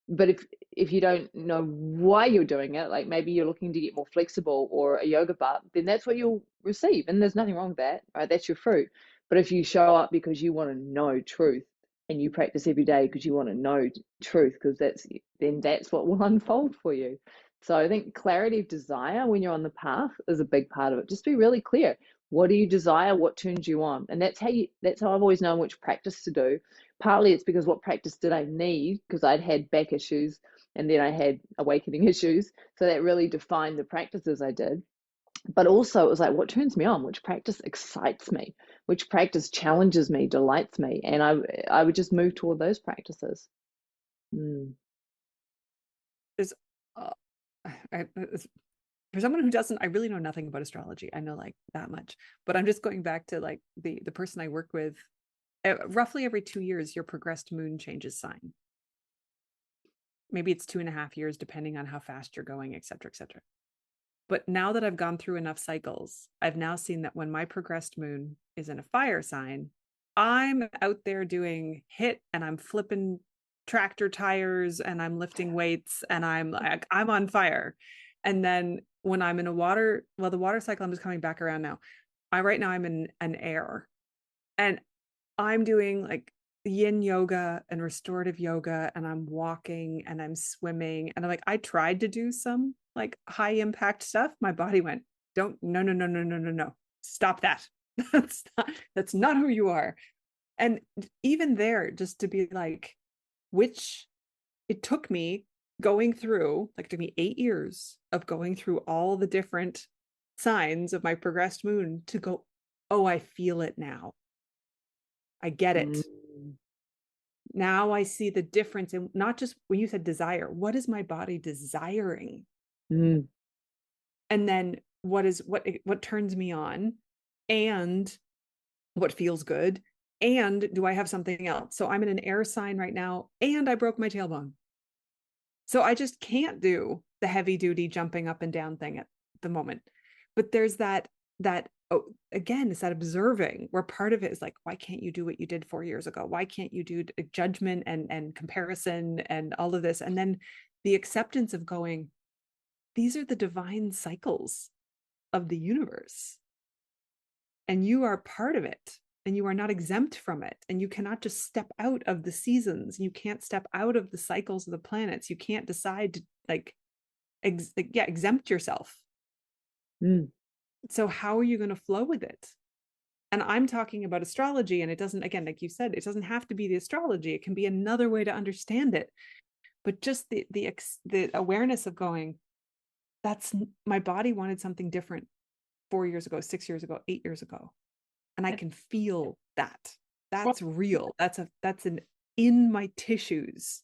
but if you don't know why you're doing it, like maybe you're looking to get more flexible or a yoga butt, then that's what you'll receive, and there's nothing wrong with that, right? That's your fruit. But if you show up because you want to know truth, and you practice every day because you want to know truth, because that's what will unfold for you. So I think clarity of desire when you're on the path is a big part of it. Just be really clear. What do you desire? What turns you on? And that's how I've always known which practice to do. Partly it's because what practice did I need, because I'd had back issues and then I had awakening issues. So that really defined the practices I did. But also it was like, what turns me on? Which practice excites me? Which practice challenges me, delights me? And I would just move toward those practices. There's for someone who doesn't, I really know nothing about astrology. I know like that much, but I'm just going back to like the person I work with. Roughly every 2 years, your progressed moon changes sign. Maybe it's 2.5 years, depending on how fast you're going, et cetera, et cetera. But now that I've gone through enough cycles, I've now seen that when my progressed moon is in a fire sign, I'm out there doing HIIT, and I'm flipping tractor tires, and I'm lifting weights, and I'm on fire. And then when I'm in the water cycle, I'm just coming back around now. Right now I'm in an air, and I'm doing like yin yoga and restorative yoga, and I'm walking and I'm swimming, and I tried to do some like high impact stuff. My body went, no, stop that. That's not who you are. And even there, just to be like, it took me 8 years of going through all the different signs of my progressed moon to go, oh, I feel it now. I get it. Now I see the difference in not just when you said desire, what is my body desiring? And then what turns me on, and what feels good, and do I have something else? So I'm in an air sign right now, and I broke my tailbone. So I just can't do the heavy duty jumping up and down thing at the moment. But there's that that, oh, again, it's that observing, where part of it is like, why can't you do what you did 4 years ago? Why can't you do judgment and comparison and all of this? And then the acceptance of going, these are the divine cycles of the universe, and you are part of it, and you are not exempt from it, and you cannot just step out of the seasons. You can't step out of the cycles of the planets. You can't decide to exempt yourself. So how are you going to flow with it? And I'm talking about astrology, and it doesn't, again, like you said, it doesn't have to be the astrology. It can be another way to understand it. But just the awareness of going, that's, my body wanted something different 4 years ago, 6 years ago, 8 years ago. And I can feel that. That's real. That's an in my tissues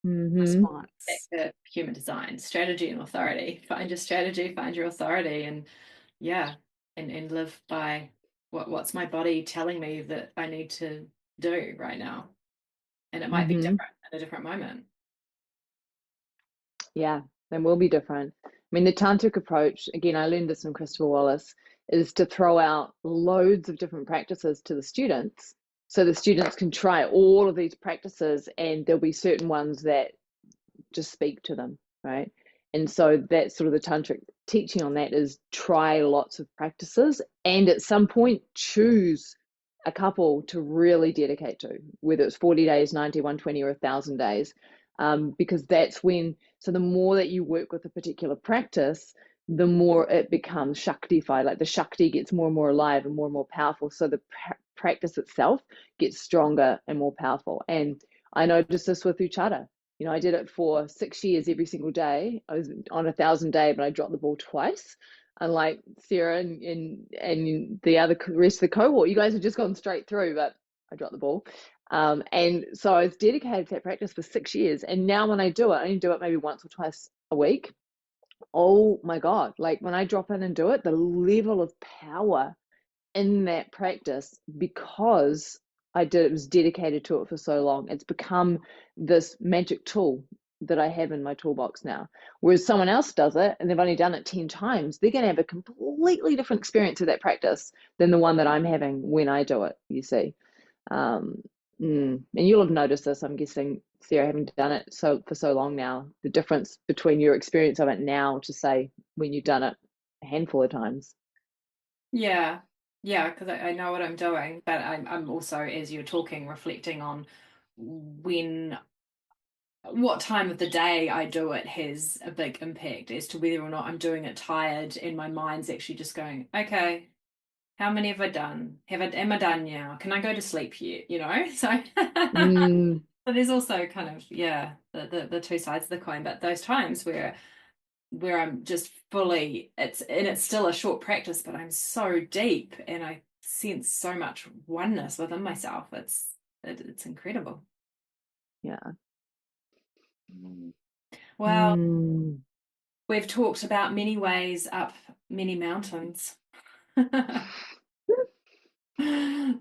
response. Back to human design, strategy and authority. Find your strategy, find your authority, and and live by what's my body telling me that I need to do right now. And it might be different at a different moment. Yeah, they will be different. I mean, the tantric approach, again, I learned this from Christopher Wallace, is to throw out loads of different practices to the students, so the students can try all of these practices, and there'll be certain ones that just speak to them, right? And so that's sort of the tantric teaching on that, is try lots of practices, and at some point choose a couple to really dedicate to, whether it's 40 days, 90, 120, or 1,000 days, because that's when, so the more that you work with a particular practice, the more it becomes Shaktified, like the Shakti gets more and more alive and more powerful. So the practice itself gets stronger and more powerful. And I noticed this with Uchata. You know, I did it for 6 years every single day. I was on 1,000 day, but I dropped the ball twice. Unlike Sarah and the rest of the cohort, you guys have just gone straight through, but I dropped the ball. And so I was dedicated to that practice for 6 years. And now when I do it, I only do it maybe once or twice a week. Oh my God, like when I drop in and do it, the level of power in that practice, because was dedicated to it for so long, it's become this magic tool that I have in my toolbox now. Whereas someone else does it and they've only done it 10 times, they're going to have a completely different experience of that practice than the one that I'm having when I do it, you see. And you'll have noticed this, I'm guessing, Sarah, having done it for so long now, the difference between your experience of it now to, say, when you've done it a handful of times. Yeah, because I know what I'm doing, but I'm also, as you're talking, reflecting on what time of the day I do it has a big impact as to whether or not I'm doing it tired and my mind's actually just going, okay, how many have I done? Am I done now? Can I go to sleep yet? You know, so so there's also kind of the two sides of the coin, but those times where I'm just fully, it's still a short practice, but I'm so deep and I sense so much oneness within myself. It's incredible. Yeah. Well, we've talked about many ways up many mountains.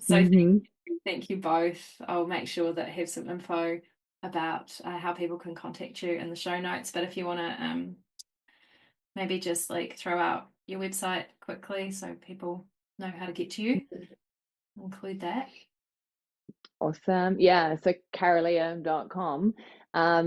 So thank you both. I'll make sure that I have some info about how people can contact you in the show notes. But if you want to maybe just like throw out your website quickly so people know how to get to you, include that. Awesome. Yeah, so Kara-Leah.com.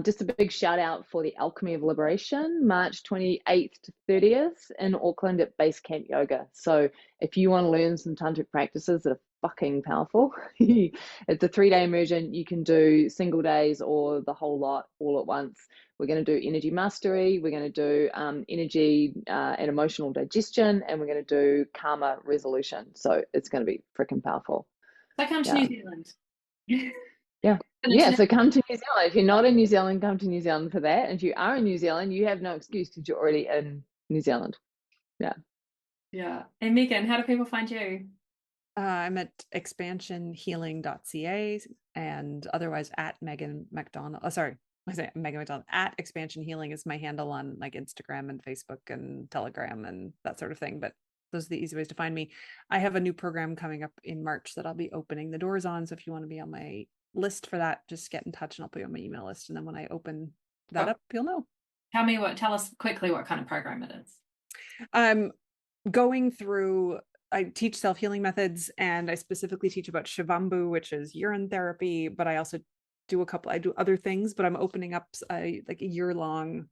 Just a big shout out for the Alchemy of Liberation, March 28th to 30th in Auckland at Base Camp Yoga. So if you want to learn some tantric practices that are fucking powerful, it's a 3-day immersion. You can do single days or the whole lot all at once. We're going to do energy mastery. We're going to do energy and emotional digestion, and we're going to do karma resolution. So it's going to be freaking powerful. So come to New Zealand. Yeah, so come to New Zealand. If you're not in New Zealand, come to New Zealand for that. And if you are in New Zealand, you have no excuse because you're already in New Zealand. Yeah. And Megan, how do people find you? I'm at expansionhealing.ca and otherwise at Megan Macdonald. Sorry, I say Megan Macdonald. At Expansion Healing is my handle on like Instagram and Facebook and Telegram and that sort of thing. But those are the easy ways to find me. I have a new program coming up in March that I'll be opening the doors on. So if you want to be on my list for that, just get in touch and I'll put you on my email list. And then when I open that up, you'll know. Tell us quickly what kind of program it is. going through, I teach self-healing methods, and I specifically teach about Shivambu, which is urine therapy, but I also I do other things, but I'm opening up like a year-long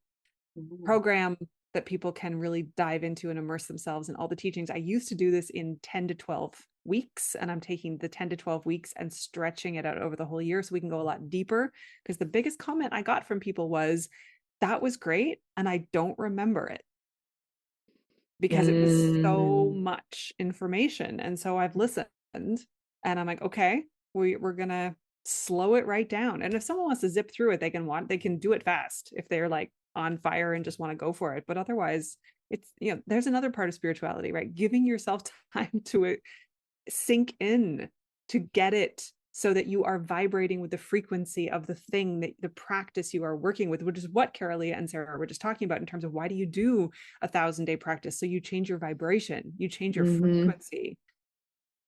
program that people can really dive into and immerse themselves in all the teachings. I used to do this in 10 to 12 weeks, and I'm taking the 10 to 12 weeks and stretching it out over the whole year so we can go a lot deeper, because the biggest comment I got from people was, that was great, and I don't remember it, because it was so much information. And so I've listened, and I'm like, okay, we're gonna slow it right down. And if someone wants to zip through it, they can do it fast if they're like on fire and just want to go for it. But otherwise, it's, there's another part of spirituality, right? Giving yourself time to sink in, to get it, so that you are vibrating with the frequency of the thing, that the practice you are working with, which is what Kara-Leah and Sarah were just talking about in terms of, why do you do 1,000-day practice? So you change your vibration, you change your frequency,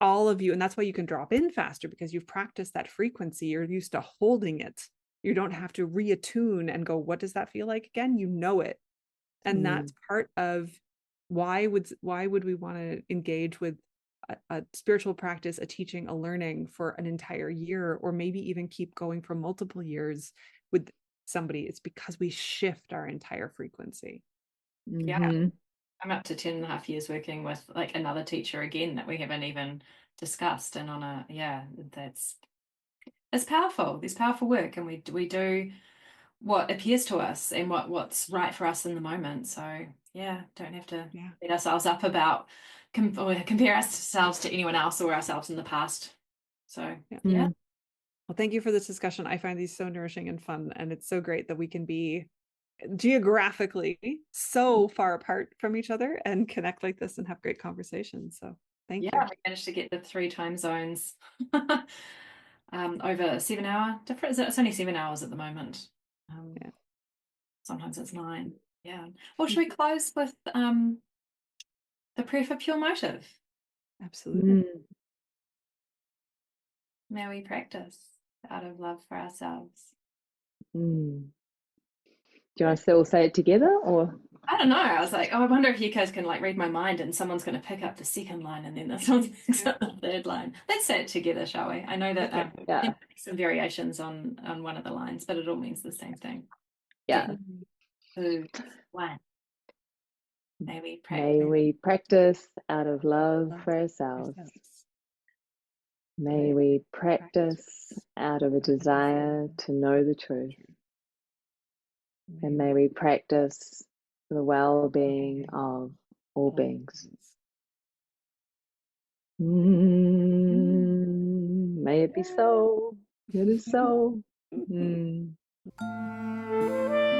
all of you. And that's why you can drop in faster, because you've practiced that frequency. You're used to holding it. You don't have to reattune and go, what does that feel like again? You know it. And that's part of why would we want to engage with a spiritual practice, a teaching, a learning for an entire year, or maybe even keep going for multiple years with somebody. It's because we shift our entire frequency. Yeah. I'm up to 10.5 years working with like another teacher again that we haven't even discussed, and it's powerful. There's powerful work, and we do what appears to us and what's right for us in the moment. So don't have to beat ourselves up about or compare ourselves to anyone else or ourselves in the past. So well, thank you for this discussion. I find these so nourishing and fun, and it's so great that we can be geographically so far apart from each other and connect like this and have great conversations. So thank you. We managed to get the 3 time zones over 7-hour difference. It's only 7 hours at the moment. Sometimes it's 9. Well, should we close with the prayer for pure motive? Absolutely. May we practice out of love for ourselves. Do you want us to all say it together, or? I don't know. I was like, I wonder if you guys can like read my mind, and someone's going to pick up the second line, and then this one's picks up the third line. Let's say it together, shall we? I know that there are some variations on one of the lines, but it all means the same thing. 2, 1. May we practice out of love for ourselves. May we practice out of a desire to know the truth. And may we practice for the well-being of all beings. May it be so. It is so.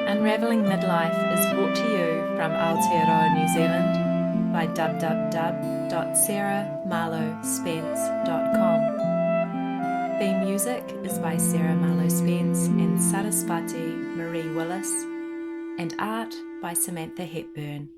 Unraveling Midlife is brought to you from Aotearoa, New Zealand by www.sarahmarlowspence.com. Theme music is by Sarah Marlow Spence and Saraswati Marie Willis, and art by Samantha Hepburn.